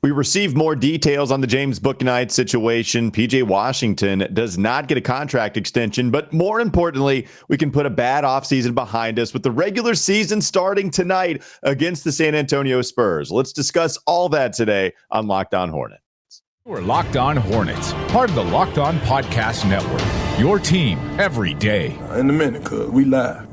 We received more details on the James Bouknight situation. PJ Washington does not get a contract extension, but more importantly, we can put a bad offseason behind us with the regular season starting tonight against the San Antonio Spurs. Let's discuss all that today on Locked On Hornets. We're Locked On Hornets, part of the Locked On Podcast Network. Your team every day. In a minute, cuz we live.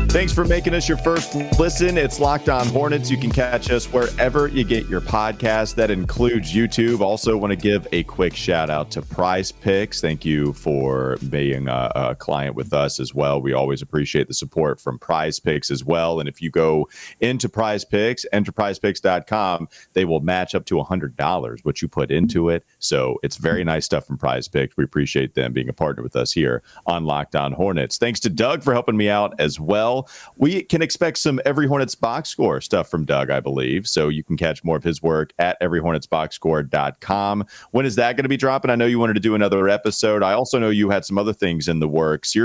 Thanks for making us your first listen. It's Locked On Hornets. You can catch us wherever you get your podcast. That includes YouTube. Also want to give a quick shout out to PrizePicks. Thank you for being a client with us as well. We always appreciate the support from PrizePicks as well. And if you go into PrizePicks, enter prizepicks.com, they will match up to $100 what you put into it. So it's very nice stuff from PrizePicks. We appreciate them being a partner with us here on Locked On Hornets. Thanks to Doug for helping me out as well. We can expect some Every Hornets Boxscore stuff from Doug, I believe. So you can catch more of his work at everyhornetsboxscore.com. When is that going to be dropping? I know you wanted to do another episode. I also know you had some other things in the works.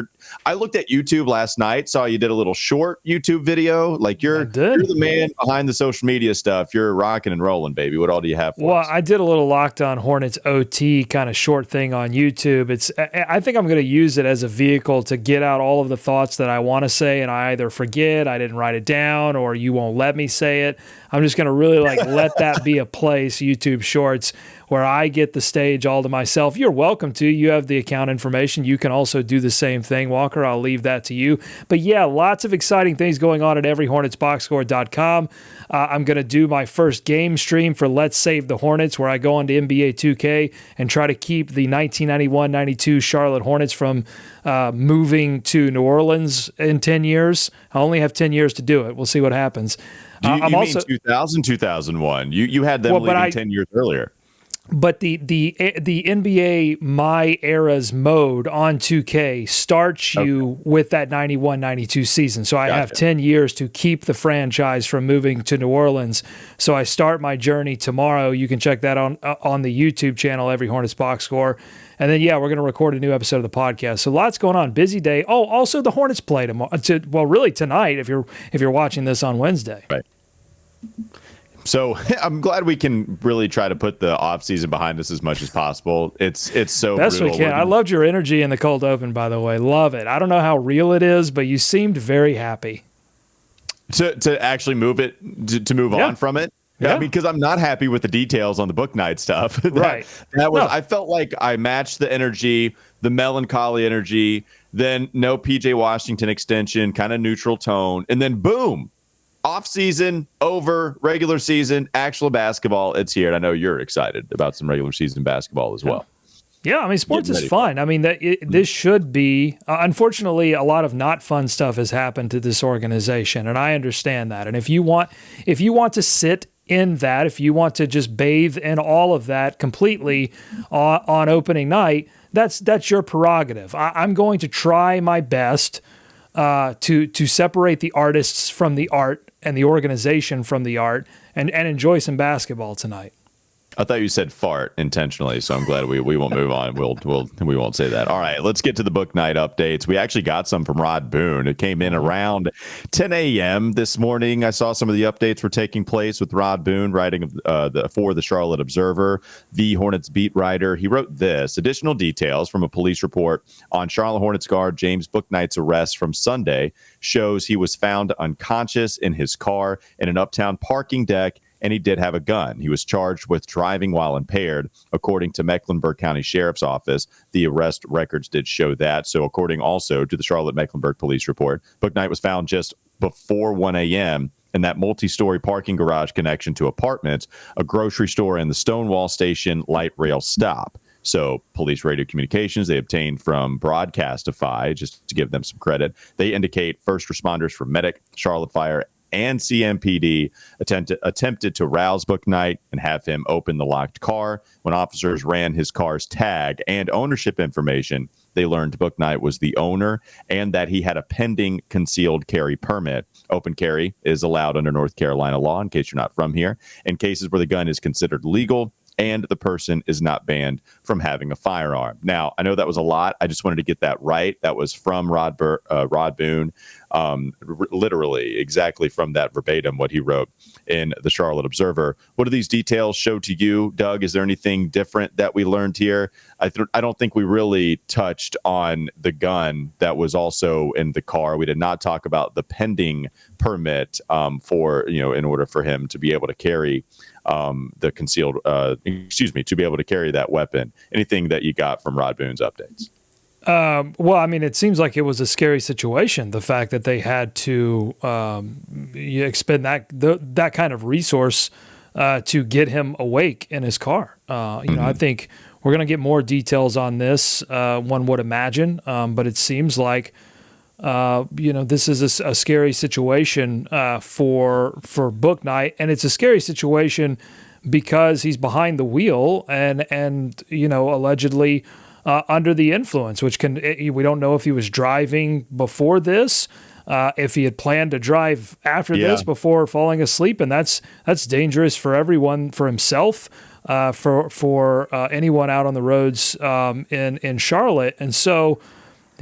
I looked at YouTube last night, saw you did a little short YouTube video. Like you're the man behind the social media stuff. You're rocking and rolling, baby. What all do you have for us? I did a little Locked On Hornets OT kind of short thing on YouTube. I think I'm going to use it as a vehicle to get out all of the thoughts that I want to say, and I either forget, I didn't write it down, or you won't let me say it. I'm just going to really let that be a place, YouTube Shorts, where I get the stage all to myself. You're welcome to. You have the account information. You can also do the same thing, Walker. I'll leave that to you. But yeah, lots of exciting things going on at everyhornetsboxscore.com. I'm going to do my first game stream for Let's Save the Hornets, where I go onto NBA 2K and try to keep the 1991-92 Charlotte Hornets from moving to New Orleans in 10 years. I only have 10 years to do it. We'll see what happens. You mean 2000, 2001? You had them leaving 10 years earlier. But the NBA My Eras mode on 2K starts you with that 91-92 season. So I have 10 years to keep the franchise from moving to New Orleans. So I start my journey tomorrow. You can check that on the YouTube channel, Every Hornets Box Score. And then, we're going to record a new episode of the podcast. So lots going on. Busy day. Oh, also the Hornets play tomorrow. Really tonight if you're watching this on Wednesday. Right. So I'm glad we can really try to put the offseason behind us as much as possible. It's so best brutal. We can. I loved your energy in the cold open, by the way. Love it. I don't know how real it is, but you seemed very happy. To actually move it, to move on from it. Yeah. Because I'm not happy with the details on the Bouknight stuff. I felt like I matched the energy, the melancholy energy, then no PJ Washington extension, kind of neutral tone, and then boom. Off season, over, regular season, actual basketball, it's here. And I know you're excited about some regular season basketball as well. Yeah, I mean, sports is fun. I mean, this should be, unfortunately, a lot of not fun stuff has happened to this organization, and I understand that. And if you want to sit in that, if you want to just bathe in all of that completely on opening night, that's your prerogative. I'm going to try my best to separate the artists from the art and the organization from the art and enjoy some basketball tonight. I thought you said fart intentionally, so I'm glad we won't move on. We won't say that. All right, let's get to the Bouknight updates. We actually got some from Rod Boone. It came in around 10 a.m. this morning. I saw some of the updates were taking place with Rod Boone writing for the Charlotte Observer, the Hornets beat writer. He wrote this: additional details from a police report on Charlotte Hornets guard James Bouknight's arrest from Sunday shows he was found unconscious in his car in an uptown parking deck, and he did have a gun. He was charged with driving while impaired, according to Mecklenburg County Sheriff's Office. The arrest records did show that. So according also to the Charlotte Mecklenburg Police Report, Bouknight was found just before 1 a.m. in that multi-story parking garage connection to apartments, a grocery store, and the Stonewall Station light rail stop. So police radio communications they obtained from Broadcastify, just to give them some credit, they indicate first responders from Medic, Charlotte Fire, and CMPD attempted to rouse Bouknight and have him open the locked car. When officers ran his car's tag and ownership information, they learned Bouknight was the owner and that he had a pending concealed carry permit. Open carry is allowed under North Carolina law, in case you're not from here. In cases where the gun is considered legal, and the person is not banned from having a firearm. Now, I know that was a lot. I just wanted to get that right. That was from Rod Boone, literally exactly from that verbatim, what he wrote in the Charlotte Observer. What do these details show to you, Doug? Is there anything different that we learned here? I don't think we really touched on the gun that was also in the car. We did not talk about the pending permit for, in order for him to be able to carry the concealed, to be able to carry that weapon. Anything that you got from Rod Boone's updates? Well, I mean, it seems like it was a scary situation. The fact that they had to expend that kind of resource to get him awake in his car. I think we're going to get more details on this, one would imagine, but it seems like this is a scary situation for Bouknight, and it's a scary situation because he's behind the wheel and allegedly under the influence, which we don't know if he was driving before this, if he had planned to drive after this before falling asleep, and that's dangerous for everyone, for himself, for anyone out on the roads in Charlotte, and so.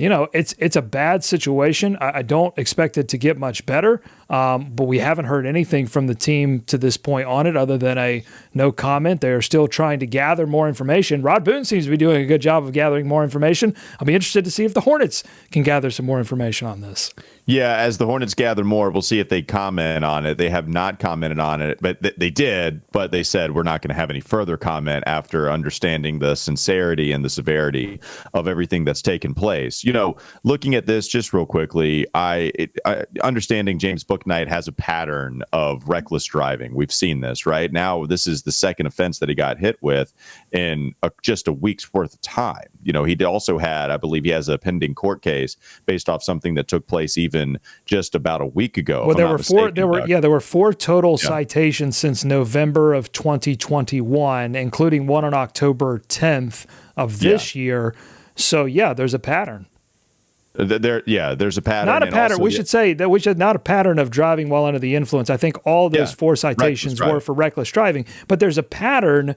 It's a bad situation. I don't expect it to get much better, but we haven't heard anything from the team to this point on it other than a no comment. They're still trying to gather more information. Rod Boone seems to be doing a good job of gathering more information. I'll be interested to see if the Hornets can gather some more information on this. Yeah, as the Hornets gather more, we'll see if they comment on it. They have not commented on it, but they did, but they said we're not going to have any further comment after understanding the sincerity and the severity of everything that's taken place. Looking at this just real quickly, understanding James Bouknight has a pattern of reckless driving. We've seen this, right? Now, this is the second offense that he got hit with in just a week's worth of time. He also had, I believe he has a pending court case based off something that took place even just about a week ago. Well, there were four total citations since November of 2021, including one on October 10th of this year. So there's a pattern. There's a pattern. Not a pattern. Also, we should say that not a pattern of driving while under the influence. I think all those four citations were for reckless driving, but there's a pattern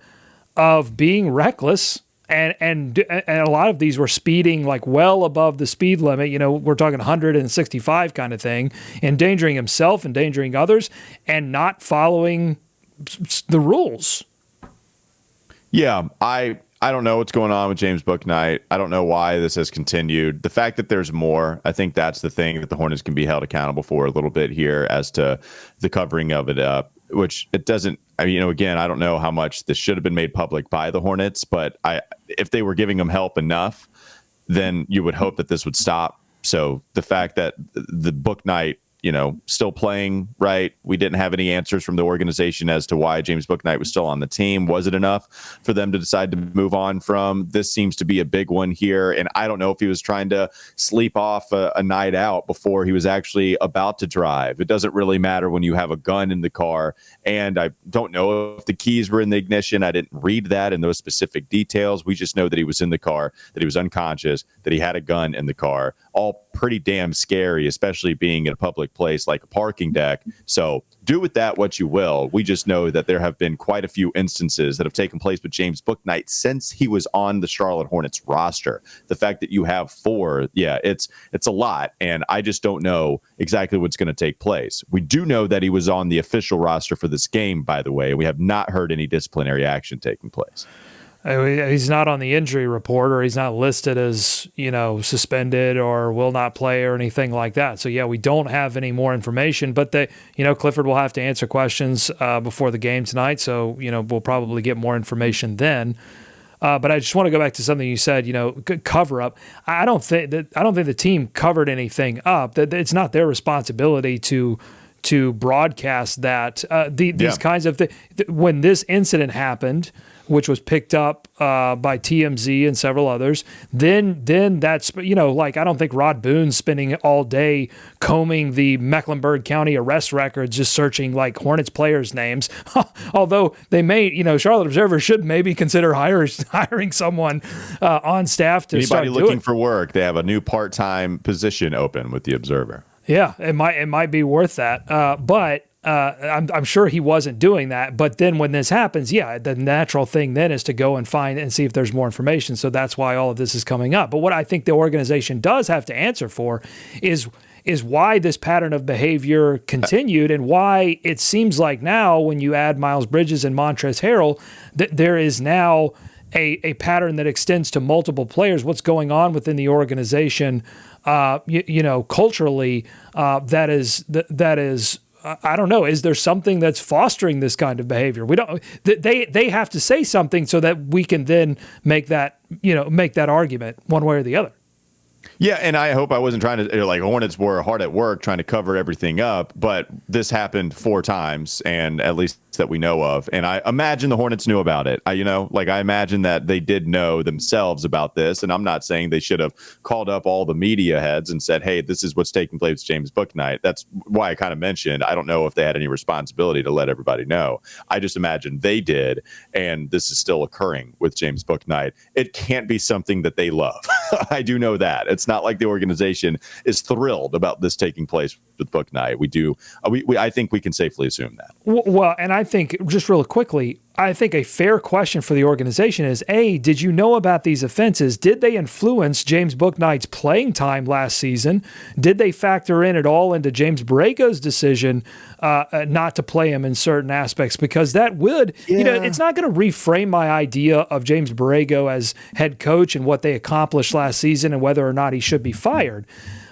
of being reckless. And a lot of these were speeding like well above the speed limit. We're talking 165 kind of thing, endangering himself, endangering others, and not following the rules. Yeah, I don't know what's going on with James Bouknight. I don't know why this has continued. The fact that there's more, I think that's the thing that the Hornets can be held accountable for a little bit here as to the covering of it up, which it doesn't. Again, I don't know how much this should have been made public by the Hornets, but if they were giving them help enough, then you would hope that this would stop. So the fact that the Bouknight, still playing, right? We didn't have any answers from the organization as to why James Bouknight was still on the team. Was it enough for them to decide to move on from? This seems to be a big one here. And I don't know if he was trying to sleep off a night out before he was actually about to drive. It doesn't really matter when you have a gun in the car. And I don't know if the keys were in the ignition. I didn't read that in those specific details. We just know that he was in the car, that he was unconscious, that he had a gun in the car. All pretty damn scary, especially being in a public place like a parking deck. So do with that what you will. We just know that there have been quite a few instances that have taken place with James Bouknight since he was on the Charlotte Hornets roster. The fact that you have four, it's a lot, and I just don't know exactly what's going to take place. We do know that he was on the official roster for this game, by the way. We have not heard any disciplinary action taking place. He's not on the injury report, or he's not listed as, suspended or will not play or anything like that. So, we don't have any more information, but Clifford will have to answer questions before the game tonight. So, we'll probably get more information then. But I just want to go back to something you said, cover up. I don't think the team covered anything up. That it's not their responsibility to broadcast that. These kinds of things. When this incident happened, which was picked up by TMZ and several others, then that's, I don't think Rod Boone's spending all day combing the Mecklenburg County arrest records, just searching like Hornets players' names. Although they may, Charlotte Observer should maybe consider hiring someone on staff to anybody looking for work. They have a new part-time position open with the Observer. Yeah, it might be worth that. But I'm sure he wasn't doing that. But then when this happens, the natural thing then is to go and find and see if there's more information. So that's why all of this is coming up. But what I think the organization does have to answer for is why this pattern of behavior continued and why it seems like now when you add Miles Bridges and Montrezl Harrell, that there is now a pattern that extends to multiple players. What's going on within the organization, culturally, that is. I don't know. Is there something that's fostering this kind of behavior? We don't. They have to say something so that we can then make that argument one way or the other. Yeah, and I hope I wasn't trying to, like, Hornets were hard at work trying to cover everything up, but this happened 4 times, and at least that we know of. And I imagine the Hornets knew about it. I imagine that they did know themselves about this, and I'm not saying they should have called up all the media heads and said, hey, this is what's taking place with James Bouknight. That's why I kind of mentioned, I don't know if they had any responsibility to let everybody know. I just imagine they did, and this is still occurring with James Bouknight. It can't be something that they love. I do know that. It's not like the organization is thrilled about this taking place with Bouknight. I think we can safely assume that. Well, and I think, just real quickly, I think a fair question for the organization is, A, did you know about these offenses? Did they influence James Bouknight's playing time last season? Did they factor in at all into James Borrego's decision not to play him in certain aspects? Because that would, it's not going to reframe my idea of James Borrego as head coach and what they accomplished last season and whether or not he should be fired.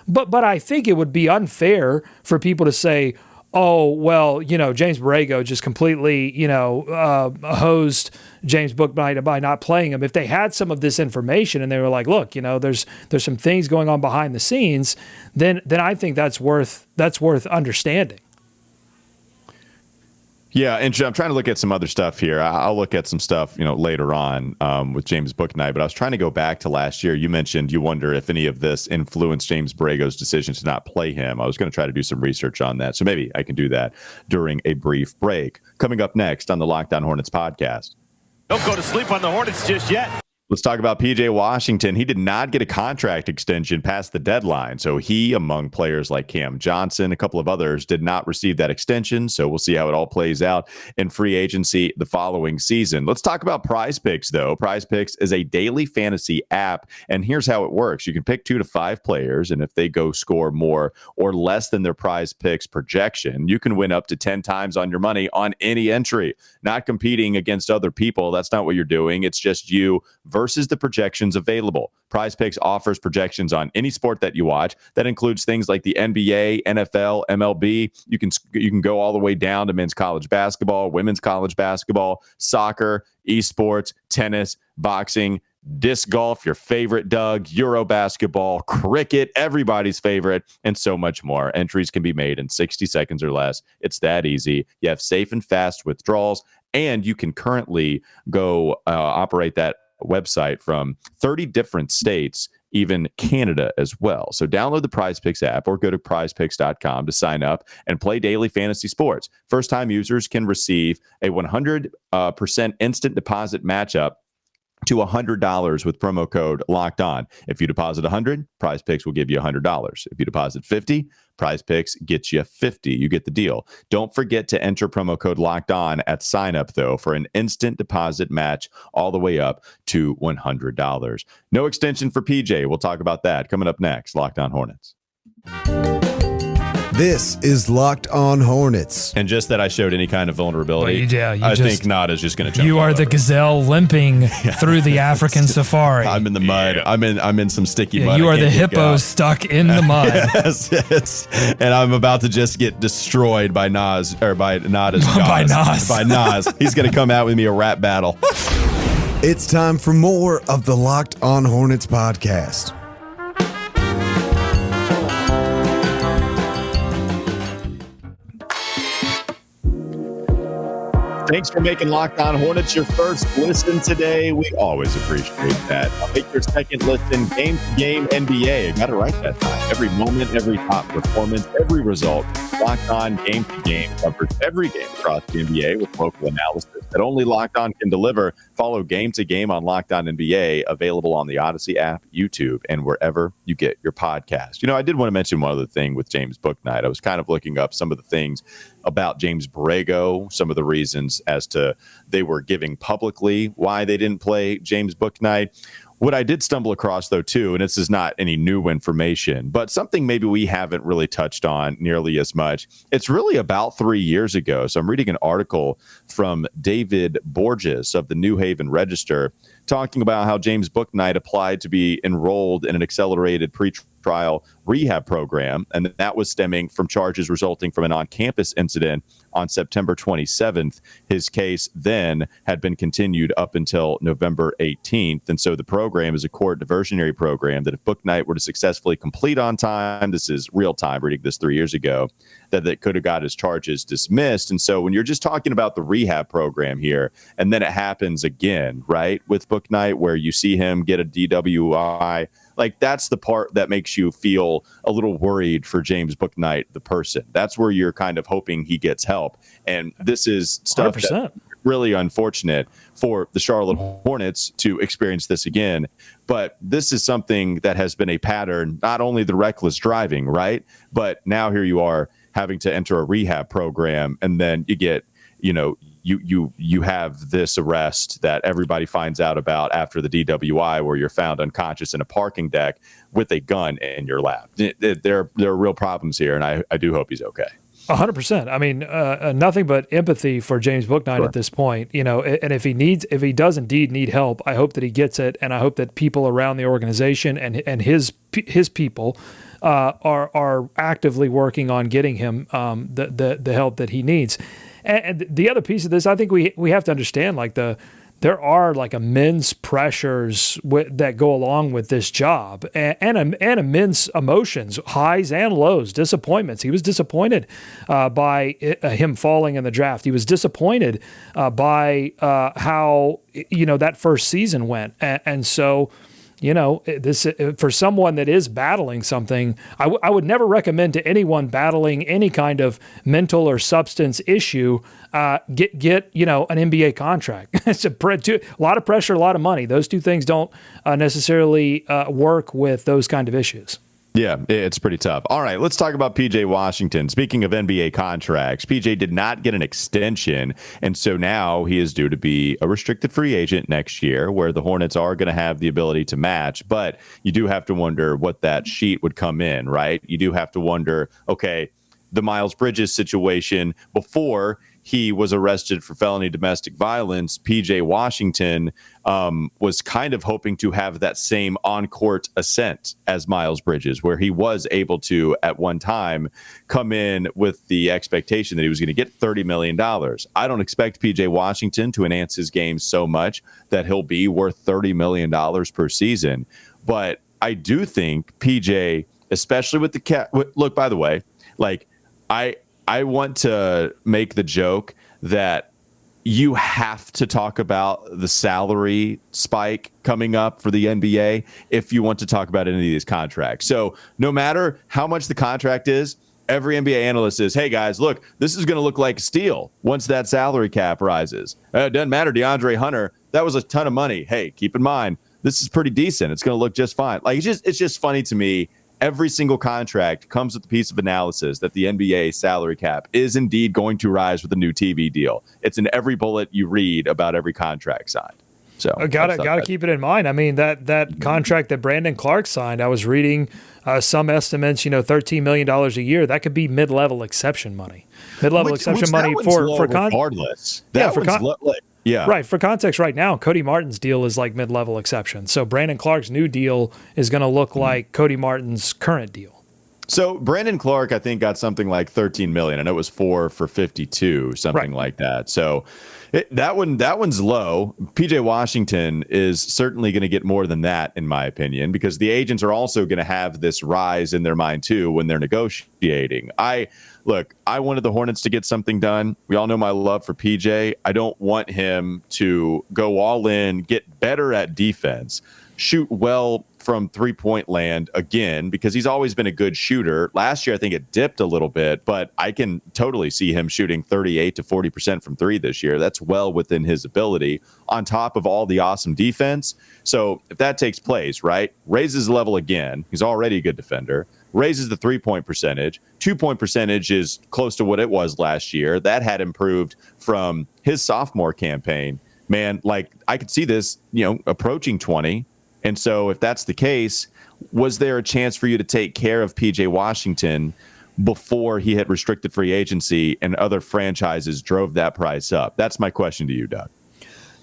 But I think it would be unfair for people to say, oh, well, James Borrego just completely, hosed James Bouknight by not playing him. If they had some of this information and they were like, look, there's some things going on behind the scenes, then I think that's worth understanding. Yeah, and I'm trying to look at some other stuff here. I'll look at some stuff, later on with James Bouknight. But I was trying to go back to last year. You mentioned you wonder if any of this influenced James Borrego's decision to not play him. I was going to try to do some research on that, so maybe I can do that during a brief break. Coming up next on the Locked On Hornets podcast. Don't go to sleep on the Hornets just yet. Let's talk about P.J. Washington. He did not get a contract extension past the deadline. So he, among players like Cam Johnson, a couple of others, did not receive that extension. So we'll see how it all plays out in free agency the following season. Let's talk about PrizePicks, though. PrizePicks is a daily fantasy app, and here's how it works. You can pick 2 to 5 players, and if they go score more or less than their PrizePicks projection, you can win up to 10 times on your money on any entry. Not competing against other people. That's not what you're doing. It's just you versus the projections available. PrizePicks offers projections on any sport that you watch. That includes things like the NBA, NFL, MLB. You can go all the way down to men's college basketball, women's college basketball, soccer, esports, tennis, boxing, disc golf, your favorite, Doug, Euro basketball, cricket, everybody's favorite, and so much more. Entries can be made in 60 seconds or less. It's that easy. You have safe and fast withdrawals, and you can currently go operate that website from 30 different states, even Canada as well. So download the PrizePicks app or go to prizepicks.com to sign up and play daily fantasy sports. First-time users can receive a 100% instant deposit matchup to $100 with promo code Locked On. If you deposit $100, PrizePicks will give you $100. If you deposit $50, PrizePicks gets you $50. You get the deal. Don't forget to enter promo code Locked On at sign up, though, for an instant deposit match all the way up to $100. No extension for PJ. We'll talk about that coming up next. Locked On Hornets. This is Locked On Hornets. And just that I showed any kind of vulnerability, I think Nada's just going to jump. You are the gazelle limping through the African safari. I'm in the mud. I'm in some sticky mud. You are the hippo stuck in the mud. yes. And I'm about to just get destroyed by Nas, or by Nada's by Nas. By Nas. He's going to come out with me a rap battle. It's time for more of the Locked On Hornets podcast. Thanks for making Locked On Hornets your first listen today. We always appreciate that. I'll make your second listen game to game NBA. I got it right that time. Every moment, every top performance, every result. Locked On game to game covers every game across the NBA with local analysis that only Locked On can deliver. Follow game to game on Locked On NBA, available on the Odyssey app, YouTube, and wherever you get your podcast. You know, I did want to mention one other thing with James Bouknight. I was kind of looking up some of the things about James Borrego, some of the reasons as to they were giving publicly why they didn't play James Bouknight. What I did stumble across, though, too, and this is not any new information, but something maybe we haven't really touched on nearly as much. It's really about 3 years ago. So I'm reading an article from David Borges of the New Haven Register talking about how James Bouknight applied to be enrolled in an accelerated pretrial rehab program, and that was stemming from charges resulting from an on-campus incident on September 27th. His case then had been continued up until November 18th, and so the program is a court diversionary program that if Bouknight were to successfully complete on time, this is real time, reading this 3 years ago, that could have got his charges dismissed. And so when you're just talking about the rehab program here, and then it happens again, right, with Bouknight, where you see him get a DWI, like that's the part that makes you feel a little worried for James Bouknight, the person. That's where you're kind of hoping he gets help. And this is stuff 100%. that's really unfortunate for the Charlotte Hornets to experience this again. But this is something that has been a pattern, not only the reckless driving, right? But now here you are having to enter a rehab program, and then you get, you know, you have this arrest that everybody finds out about after the DWI, where you're found unconscious in a parking deck with a gun in your lap. There are real problems here, and I do hope he's okay. 100%. I mean, nothing but empathy for James Bouknight Sure. At this point, you know, and if he does indeed need help, I hope that he gets it. And I hope that people around the organization and his people are actively working on getting him the help that he needs. And the other piece of this, I think we have to understand, like there are like immense pressures that go along with this job, and immense emotions, highs and lows, disappointments. He was disappointed by him falling in the draft. He was disappointed by how that first season went, and so. This for someone that is battling something, I would never recommend to anyone battling any kind of mental or substance issue get an NBA contract. It's a lot of pressure, a lot of money. Those two things don't necessarily work with those kind of issues. Yeah, it's pretty tough. All right, let's talk about PJ Washington. Speaking of NBA contracts, PJ did not get an extension, and so now he is due to be a restricted free agent next year, where the Hornets are going to have the ability to match. But you do have to wonder what that sheet would come in, right? You do have to wonder, okay, the Miles Bridges situation before he was arrested for felony domestic violence, PJ Washington was kind of hoping to have that same on-court ascent as Miles Bridges, where he was able to, at one time, come in with the expectation that he was going to get $30 million. I don't expect PJ Washington to enhance his game so much that he'll be worth $30 million per season. But I do think PJ, especially with the cap, look, by the way, like I want to make the joke that you have to talk about the salary spike coming up for the NBA if you want to talk about any of these contracts. So no matter how much the contract is, every NBA analyst says, hey, guys, look, this is going to look like a steal once that salary cap rises. It doesn't matter. DeAndre Hunter, that was a ton of money. Hey, keep in mind, this is pretty decent. It's going to look just fine. Like, it's just funny to me. Every single contract comes with a piece of analysis that the NBA salary cap is indeed going to rise with a new TV deal. It's in every bullet you read about every contract signed. So gotta keep it in mind. I mean, that contract that Brandon Clark signed, I was reading some estimates, $13 million a year. That could be mid-level exception money. Mid-level exception money for regardless. Yeah. Right. For context right now, Cody Martin's deal is like mid-level exception. So Brandon Clark's new deal is going to look like Cody Martin's current deal. So Brandon Clark, I think, got something like 13 million, and it was 4 for 52, something like that. So that one's low. PJ Washington is certainly going to get more than that, in my opinion, because the agents are also going to have this rise in their mind too when they're negotiating. I wanted the Hornets to get something done. We all know my love for PJ. I don't want him to go all in, get better at defense, shoot well from three-point land again, because he's always been a good shooter. Last year, I think it dipped a little bit, but I can totally see him shooting 38 to 40% from three this year. That's well within his ability, on top of all the awesome defense. So if that takes place, right, raises the level again. He's already a good defender. Raises the three-point percentage. 2-point percentage is close to what it was last year. That had improved from his sophomore campaign. Man, like, I could see this, approaching 20. And so if that's the case, was there a chance for you to take care of PJ Washington before he hit restricted free agency and other franchises drove that price up? That's my question to you, Doug.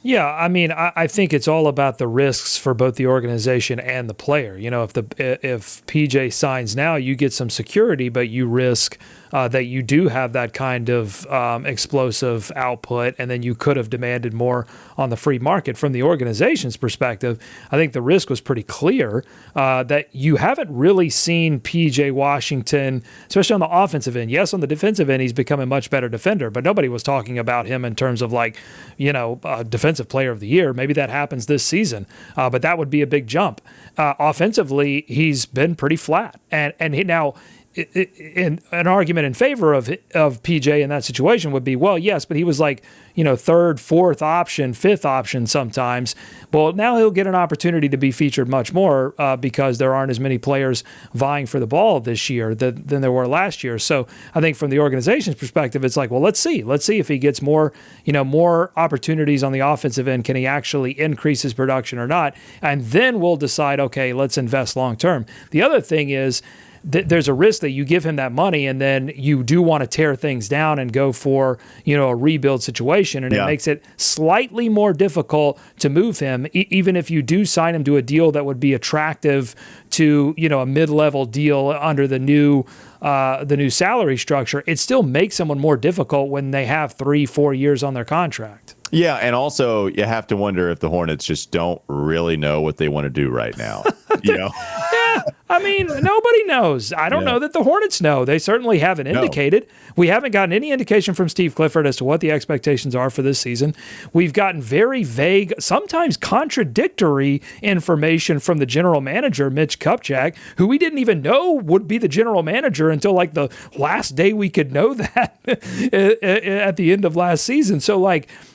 Yeah, I mean, I think it's all about the risks for both the organization and the player. If PJ signs now, you get some security, but you risk that you do have that kind of explosive output, and then you could have demanded more on the free market. From the organization's perspective, I think the risk was pretty clear that you haven't really seen PJ Washington, especially on the offensive end. Yes, on the defensive end, he's become a much better defender, but nobody was talking about him in terms of defensive player of the year. Maybe that happens this season, but that would be a big jump. Offensively, he's been pretty flat, and now. In an argument in favor of PJ in that situation would be, well, yes, but he was like, third, fourth option, fifth option sometimes. Well, now he'll get an opportunity to be featured much more because there aren't as many players vying for the ball this year than there were last year. So I think from the organization's perspective, it's like, well, let's see if he gets more opportunities on the offensive end. Can he actually increase his production or not? And then we'll decide, okay, let's invest long term. The other thing is, there's a risk that you give him that money and then you do want to tear things down and go for, a rebuild situation. And it makes it slightly more difficult to move him, even if you do sign him to a deal that would be attractive to, a mid-level deal under the new salary structure. It still makes someone more difficult when they have 3-4 years on their contract. Yeah, and also you have to wonder if the Hornets just don't really know what they want to do right now. Yeah, I mean, nobody knows. I don't know that the Hornets know. They certainly haven't indicated. We haven't gotten any indication from Steve Clifford as to what the expectations are for this season. We've gotten very vague, sometimes contradictory information from the general manager, Mitch Kupchak, who we didn't even know would be the general manager until like the last day we could know that at the end of last season. So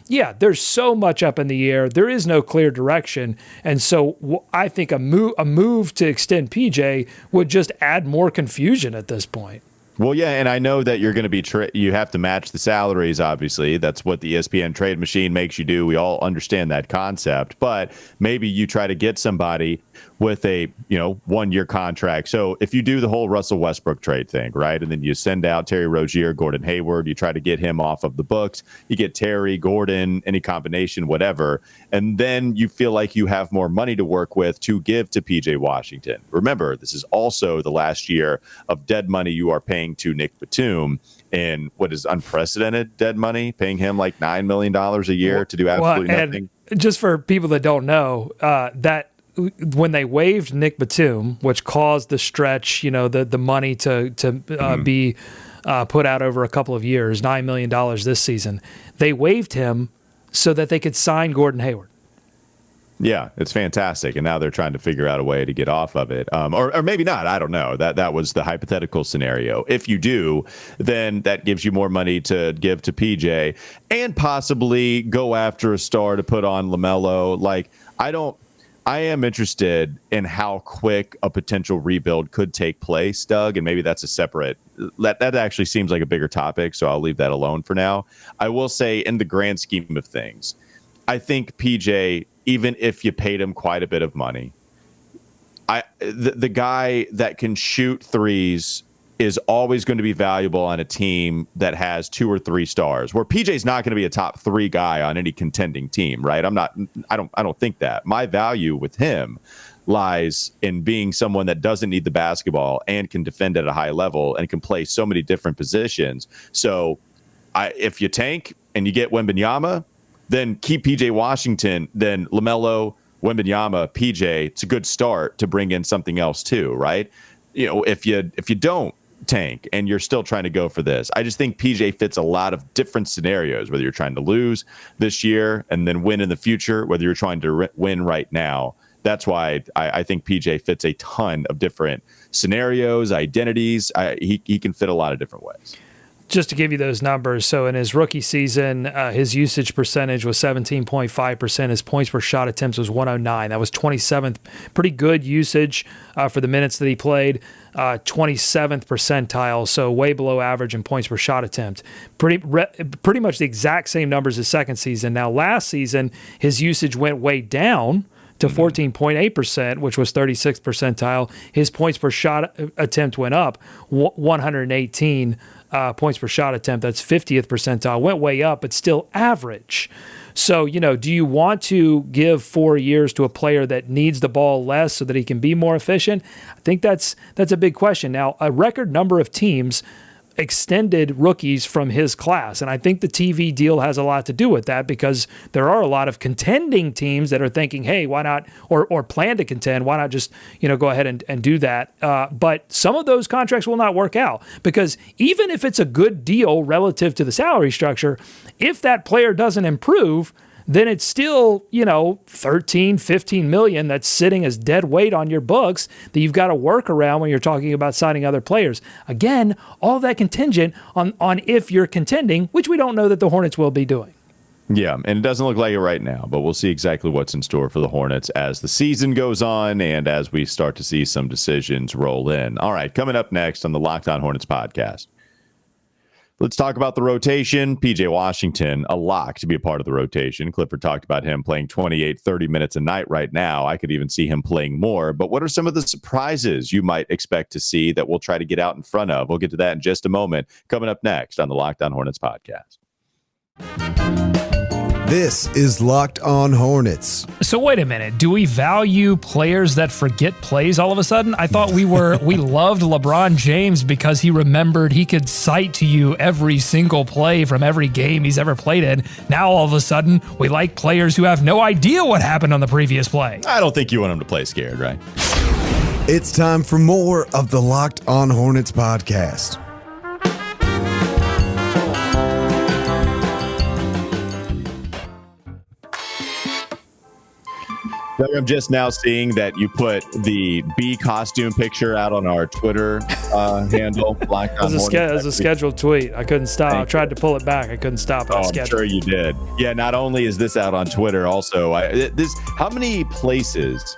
yeah, there's so much up in the air. There is no clear direction. And so I think a move to extend PJ would just add more confusion at this point. Well, yeah, and I know that you're going to be you have to match the salaries, obviously. That's what the ESPN trade machine makes you do. We all understand that concept. But maybe you try to get somebody with a 1-year contract. So if you do the whole Russell Westbrook trade thing, right, and then you send out Terry Rozier, Gordon Hayward, you try to get him off of the books, you get Terry, Gordon, any combination, whatever, and then you feel like you have more money to work with to give to PJ Washington. Remember, this is also the last year of dead money you are paying to Nick Batum in what is unprecedented dead money, paying him like $9 million a year to do absolutely nothing. Just for people that don't know, that when they waived Nick Batum, which caused the stretch, the money to be put out over a couple of years, $9 million this season, they waived him so that they could sign Gordon Hayward. Yeah, it's fantastic. And now they're trying to figure out a way to get off of it. Or maybe not. I don't know. That was the hypothetical scenario. If you do, then that gives you more money to give to PJ and possibly go after a star to put on LaMelo. I am interested in how quick a potential rebuild could take place, Doug, and maybe that's a separate that actually seems like a bigger topic, so I'll leave that alone for now. I will say, in the grand scheme of things, I think PJ, even if you paid him quite a bit of money, the guy that can shoot threes is always going to be valuable on a team that has 2 or 3 stars, where PJ's not going to be a top 3 guy on any contending team, right? I don't think that. My value with him lies in being someone that doesn't need the basketball and can defend at a high level and can play so many different positions. So if you tank and you get Wembanyama, then keep PJ Washington, then LaMelo, Wembanyama, PJ. It's a good start to bring in something else too, right? If you don't tank and you're still trying to go for this, I just think PJ fits a lot of different scenarios, whether you're trying to lose this year and then win in the future, whether you're trying to win right now. That's why I think PJ fits a ton of different scenarios, identities. He can fit a lot of different ways. Just to give you those numbers, so in his rookie season, his usage percentage was 17.5%. His points per shot attempts was 109. That was 27th. Pretty good usage for the minutes that he played. 27th percentile, so way below average in points per shot attempt. Pretty much the exact same numbers as second season. Now, last season, his usage went way down to 14.8%, which was 36th percentile. His points per shot attempt went up 118 points per shot attempt. That's 50th percentile. Went way up, but still average. So, do you want to give 4 years to a player that needs the ball less so that he can be more efficient? I think that's a big question. Now, a record number of teams extended rookies from his class. And I think the TV deal has a lot to do with that, because there are a lot of contending teams that are thinking, hey, why not, or plan to contend, why not just, go ahead and do that. But some of those contracts will not work out, because even if it's a good deal relative to the salary structure, if that player doesn't improve, then it's still, 13, 15 million that's sitting as dead weight on your books that you've got to work around when you're talking about signing other players. Again, all that contingent on if you're contending, which we don't know that the Hornets will be doing. Yeah, and it doesn't look like it right now, but we'll see exactly what's in store for the Hornets as the season goes on and as we start to see some decisions roll in. All right, coming up next on the Locked On Hornets podcast, let's talk about the rotation. PJ Washington, a lock to be a part of the rotation. Clifford talked about him playing 28, 30 minutes a night right now. I could even see him playing more. But what are some of the surprises you might expect to see that we'll try to get out in front of? We'll get to that in just a moment. Coming up next on the Locked On Hornets podcast. This is Locked On Hornets. So wait a minute. Do we value players that forget plays all of a sudden? I thought we loved LeBron James because he remembered he could cite to you every single play from every game he's ever played in. Now all of a sudden we like players who have no idea what happened on the previous play. I don't think you want him to play scared, right? It's time for more of the Locked On Hornets podcast. I'm just now seeing that you put the bee costume picture out on our Twitter handle. It was a scheduled tweet. I couldn't stop. I tried to pull it back. I couldn't stop. I'm sure you did. Yeah, not only is this out on Twitter, also, how many places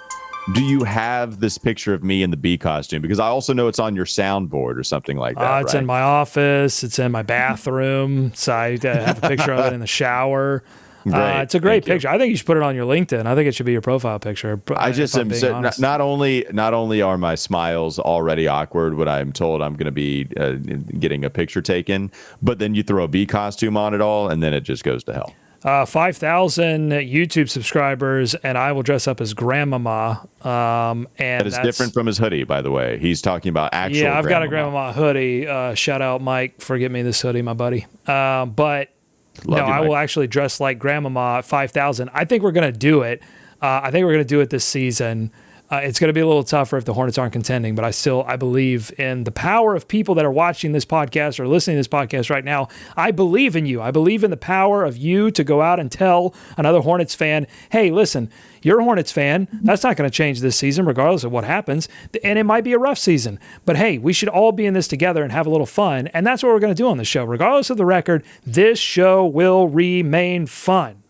do you have this picture of me in the bee costume? Because I also know it's on your soundboard or something like that. It's in my office. It's in my bathroom. So I have a picture of it in the shower. It's a great picture. I think you should put it on your LinkedIn. I think it should be your profile picture. I just am not only are my smiles already awkward when I'm told I'm going to be getting a picture taken, but then you throw a bee costume on it all, and then it just goes to hell. 5,000 YouTube subscribers, and I will dress up as Grandmama. And that is different from his hoodie, by the way. He's talking about actual. Yeah, I've got a Grandmama hoodie. Shout out Mike for getting me this hoodie, my buddy. But. I will actually dress like Grandmama at 5,000. I think we're going to do it. I think we're going to do it this season. It's going to be a little tougher if the Hornets aren't contending, but I believe in the power of people that are watching this podcast or listening to this podcast right now. I believe in you. I believe in the power of you to go out and tell another Hornets fan, hey, listen, you're a Hornets fan. That's not going to change this season, regardless of what happens. And it might be a rough season. But hey, we should all be in this together and have a little fun. And that's what we're going to do on the show. Regardless of the record, this show will remain fun.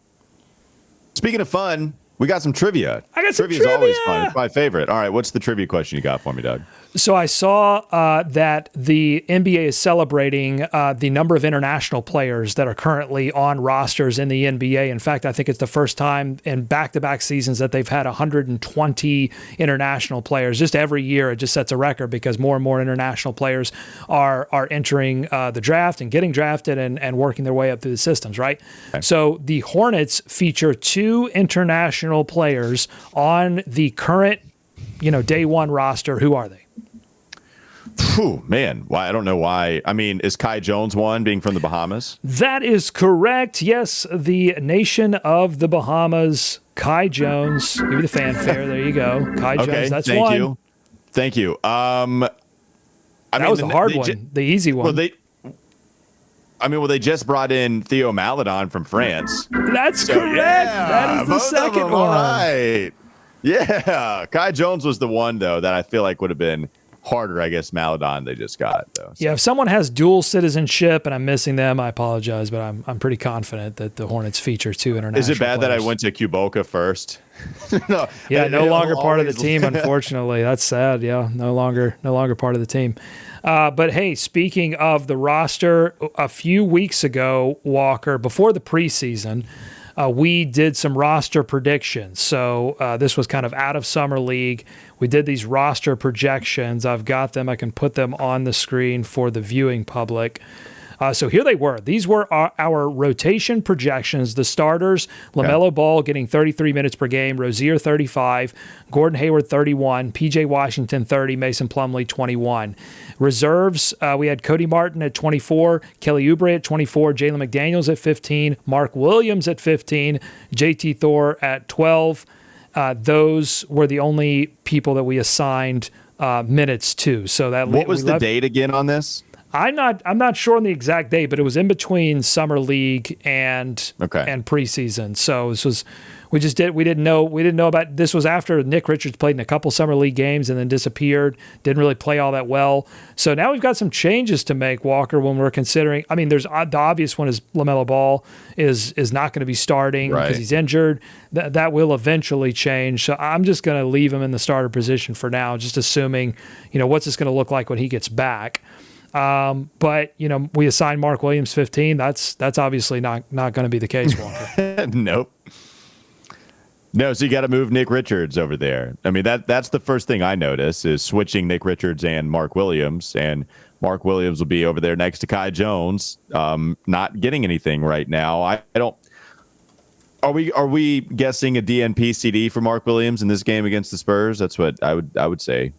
Speaking of fun, we got some trivia. I got some trivia. Trivia. Is always fun. It's my favorite. All right, what's the trivia question you got for me, Doug? So I saw that the NBA is celebrating the number of international players that are currently on rosters in the NBA. In fact, I think it's the first time in back-to-back seasons that they've had 120 international players. Just every year, it just sets a record because more and more international players are entering the draft and getting drafted and working their way up through the systems, right? Okay. So the Hornets feature 2 international players on the current day one roster, who are they? Phew, man, why? I don't know why. I mean, is Kai Jones one, being from the Bahamas? That is correct. Yes, the nation of the Bahamas, Kai Jones. Give me the fanfare. There you go. Kai Jones, that's thank one. Thank you. That was a hard one, the easy one. They just brought in Theo Maledon from France. That's correct. Yeah, that is the second one. All right. Yeah. Kai Jones was the one, though, that I feel like would have been harder. I guess Maledon they just got, though. So. Yeah, if someone has dual citizenship and I'm missing them, I apologize, but I'm pretty confident that the Hornets feature two international Is it bad players. that I went to Cuboca first? No, longer part of the team, unfortunately. That's sad. Yeah, no longer part of the team. But hey, speaking of the roster, a few weeks ago, Walker, before the preseason, we did some roster predictions. So this was kind of out of summer league. We did these roster projections. I've got them. I can put them on the screen for the viewing public. So here they were. These were our rotation projections. The starters, LaMelo Ball getting 33 minutes per game, Rozier 35, Gordon Hayward 31, PJ Washington 30, Mason Plumlee 21. Reserves, we had Cody Martin at 24, Kelly Oubre at 24, Jalen McDaniels at 15, Mark Williams at 15, JT Thor at 12. Those were the only people that we assigned minutes to. So that what was the date again on this? I'm not sure on the exact date, but it was in between summer league and preseason. So this was we didn't know about this was after Nick Richards played in a couple summer league games and then disappeared. Didn't really play all that well. So now we've got some changes to make, Walker, when we're considering. I mean, there's the obvious one is LaMelo Ball is not going to be starting because he's injured. That will eventually change. So I'm just going to leave him in the starter position for now, just assuming what's this going to look like when he gets back. But we assigned Mark Williams 15. That's obviously not going to be the case, Walker. Nope. No, so you got to move Nick Richards over there. I mean, that's the first thing I notice is switching Nick Richards and Mark Williams, and Mark Williams will be over there next to Kai Jones. Not getting anything right now. I don't. Are we guessing a DNP CD for Mark Williams in this game against the Spurs? That's what I would say.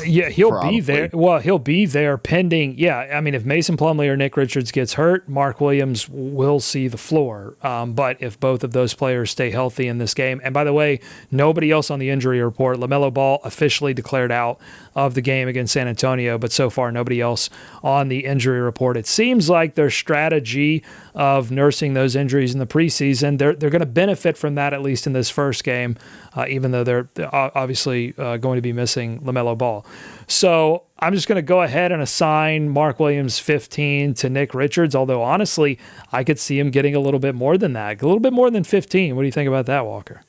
Yeah, he'll be there. Well, he'll be there pending. Yeah, I mean, if Mason Plumlee or Nick Richards gets hurt, Mark Williams will see the floor. But if both of those players stay healthy in this game, and by the way, nobody else on the injury report. LaMelo Ball officially declared out of the game against San Antonio, but so far nobody else on the injury report. It seems like their strategy of nursing those injuries in the preseason, they're going to benefit from that, at least in this first game, even though they're obviously going to be missing LaMelo Ball. So I'm just going to go ahead and assign Mark Williams 15 to Nick Richards, although honestly, I could see him getting a little bit more than that, a little bit more than 15. What do you think about that, Walker?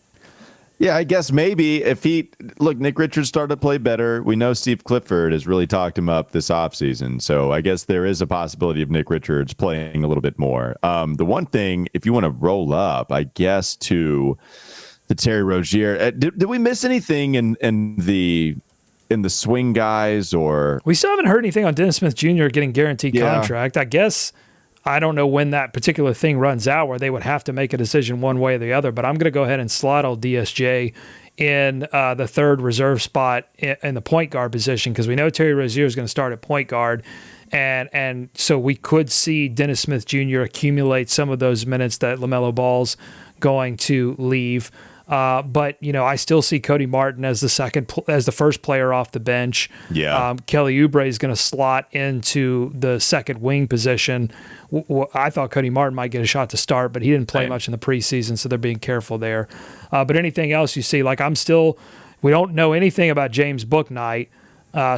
Yeah, I guess maybe if Nick Richards started to play better. We know Steve Clifford has really talked him up this offseason. So I guess there is a possibility of Nick Richards playing a little bit more. The one thing, if you want to roll up, I guess, to the Terry Rozier, did we miss anything in the swing guys? Or we still haven't heard anything on Dennis Smith Jr. getting guaranteed contract. I guess I don't know when that particular thing runs out where they would have to make a decision one way or the other, but I'm going to go ahead and slot old DSJ in the third reserve spot in the point guard position because we know Terry Rozier is going to start at point guard. And so we could see Dennis Smith Jr. accumulate some of those minutes that LaMelo Ball's going to leave. But I still see Cody Martin as the first player off the bench. Yeah. Kelly Oubre is going to slot into the second wing position. I thought Cody Martin might get a shot to start, but he didn't play much in the preseason, so they're being careful there. But anything else you see, we don't know anything about James Bouknight.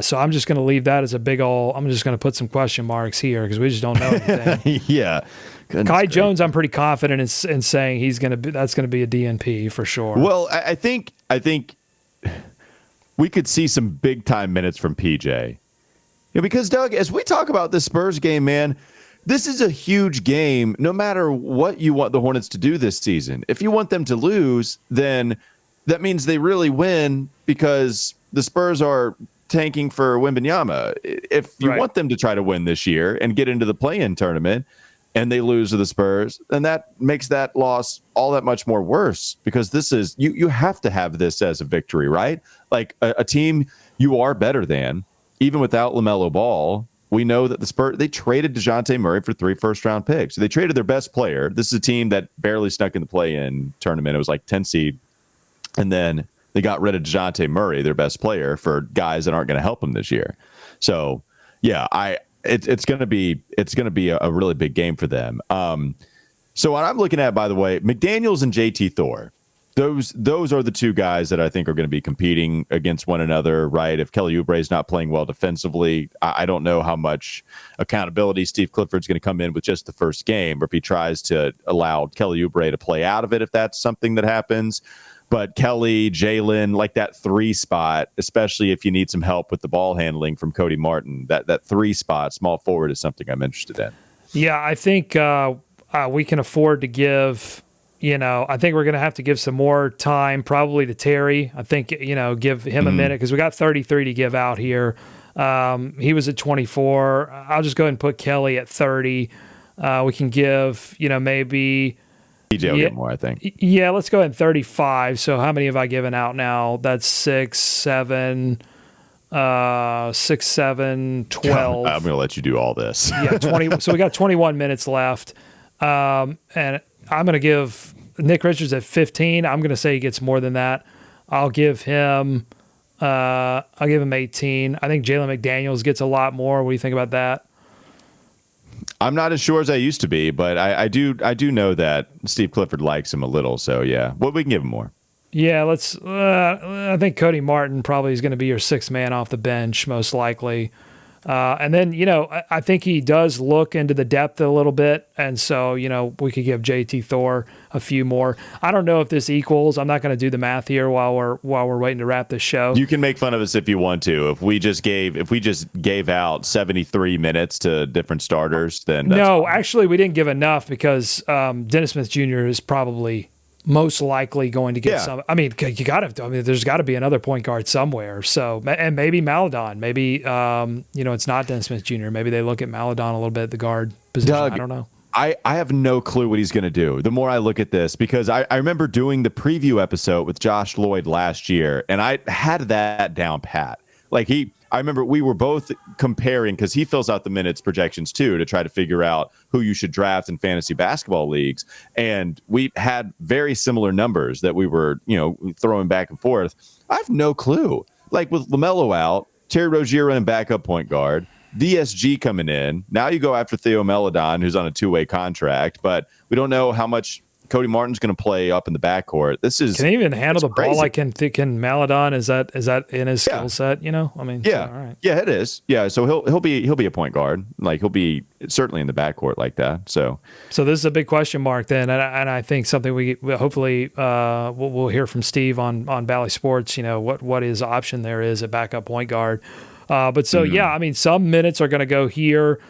So I'm just going to leave that as a big ol'. I'm just going to put some question marks here because we just don't know anything. Yeah. Kai Jones, I'm pretty confident in saying that's going to be a DNP for sure. Well, I think we could see some big time minutes from PJ. Because Doug, as we talk about this Spurs game, man, this is a huge game. No matter what you want the Hornets to do this season, if you want them to lose, then that means they really win because the Spurs are tanking for Wembanyama. If you want them to try to win this year and get into the play-in tournament, and they lose to the Spurs, and that makes that loss all that much more worse, because this is you have to have this as a victory, right? Like a team you are better than, even without LaMelo Ball. We know that the Spurs, they traded DeJounte Murray for 3 first-round picks. So they traded their best player. This is a team that barely snuck in the play-in tournament. It was like 10 seed. And then they got rid of DeJounte Murray, their best player, for guys that aren't going to help them this year. So, yeah, it's going to be a really big game for them. So what I'm looking at, by the way, McDaniels and JT Thor. Those are the two guys that I think are going to be competing against one another, right? If Kelly Oubre is not playing well defensively, I don't know how much accountability Steve Clifford's going to come in with just the first game, or if he tries to allow Kelly Oubre to play out of it, if that's something that happens. But Kelly, Jalen, like that 3 spot, especially if you need some help with the ball handling from Cody Martin, that 3 spot, small forward, is something I'm interested in. Yeah, I think we can afford to give. I think we're going to have to give some more time probably to Terry. I think, give him a minute, because we got 33 to give out here. He was at 24. I'll just go ahead and put Kelly at 30. We can give, maybe DJ will get more, I think. Yeah, let's go ahead and 35. So how many have I given out now? That's 6, 7, 12. I'm going to let you do all this. Yeah, 20. So we got 21 minutes left. And I'm going to give Nick Richards at 15. I'm going to say he gets more than that. I'll give him 18. I think Jalen McDaniels gets a lot more. What do you think about that? I'm not as sure as I used to be, but I do know that Steve Clifford likes him a little. So yeah, we can give him more. Yeah, I think Cody Martin probably is going to be your 6th man off the bench, most likely. And then, I think he does look into the depth a little bit. And so, we could give JT Thor a few more. I don't know if this equals. I'm not going to do the math here while we're waiting to wrap this show. You can make fun of us if you want to. If we just gave out 73 minutes to different starters, then no, actually we didn't give enough, because Dennis Smith Jr. is probably most likely going to get some. I mean, there's got to be another point guard somewhere. So, and maybe Maladon. Maybe it's not Dennis Smith Jr. Maybe they look at Maladon a little bit at the guard position. Doug, I don't know. I have no clue what he's going to do. The more I look at this, because I remember doing the preview episode with Josh Lloyd last year, and I had that down pat. I remember we were both comparing, because he fills out the minutes projections too, to try to figure out who you should draft in fantasy basketball leagues. And we had very similar numbers that we were, throwing back and forth. I have no clue. Like with LaMelo out, Terry Rozier running backup point guard, DSG coming in. Now you go after Theo Maladon, who's on a 2-way contract, but we don't know how much Cody Martin's going to play up in the backcourt. Can he even handle the ball like can Maladon? Is that in his skill set? Yeah, all right. Yeah, it is. Yeah, so he'll be a point guard. Like, he'll be certainly in the backcourt like that. So this is a big question mark then, and I think something we hopefully we'll hear from Steve on Bally Sports. What his option there is at backup point guard. Some minutes are going to go here.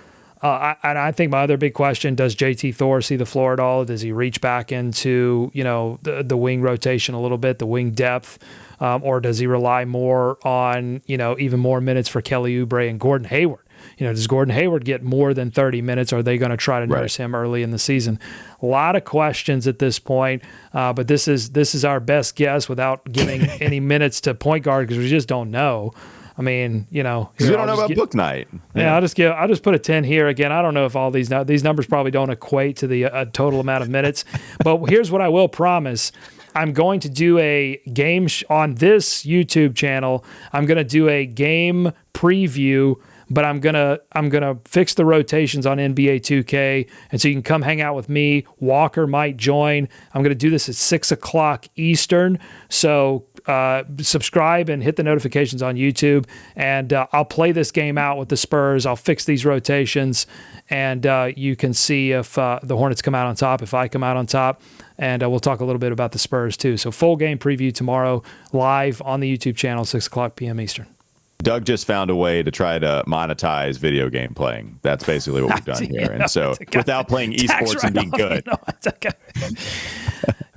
And I think my other big question, does JT Thor see the floor at all? Does he reach back into, the wing rotation a little bit, the wing depth? Or does he rely more on, even more minutes for Kelly Oubre and Gordon Hayward? Does Gordon Hayward get more than 30 minutes? Or are they going to try to nurse him early in the season? A lot of questions at this point, but this is our best guess without giving any minutes to point guard, because we just don't know. I mean, because we don't know about Bouknight. Yeah, I'll just put a 10 here. Again, I don't know if all these numbers probably don't equate to the total amount of minutes, but here's what I will promise. I'm going to do a game on this YouTube channel. I'm going to do a game preview, but I'm gonna fix the rotations on NBA 2K, and so you can come hang out with me. Walker might join. I'm gonna do this at 6:00 Eastern. So subscribe and hit the notifications on YouTube, and I'll play this game out with the Spurs. I'll fix these rotations, and you can see if the Hornets come out on top, if I come out on top, and we'll talk a little bit about the Spurs too. So full game preview tomorrow, live on the YouTube channel, 6:00 p.m. Eastern. Doug just found a way to try to monetize video game playing. That's basically what we've done here. And so without playing esports and being good.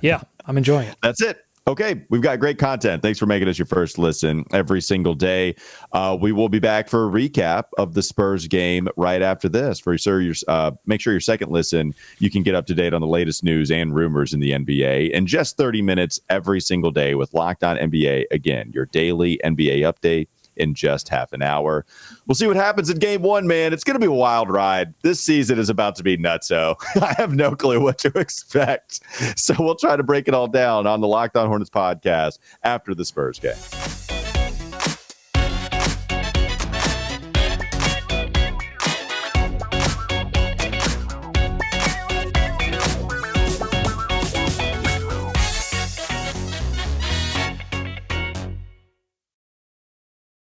Yeah, I'm enjoying it. That's it. Okay, we've got great content. Thanks for making us your first listen every single day. We will be back for a recap of the Spurs game right after this. Make sure your second listen, you can get up to date on the latest news and rumors in the NBA in just 30 minutes every single day with Locked On NBA. Again, your daily NBA update in just half an hour. We'll see what happens in game one, man. It's going to be a wild ride. This season is about to be nutso. I have no clue what to expect. So we'll try to break it all down on the Locked On Hornets podcast after the Spurs game.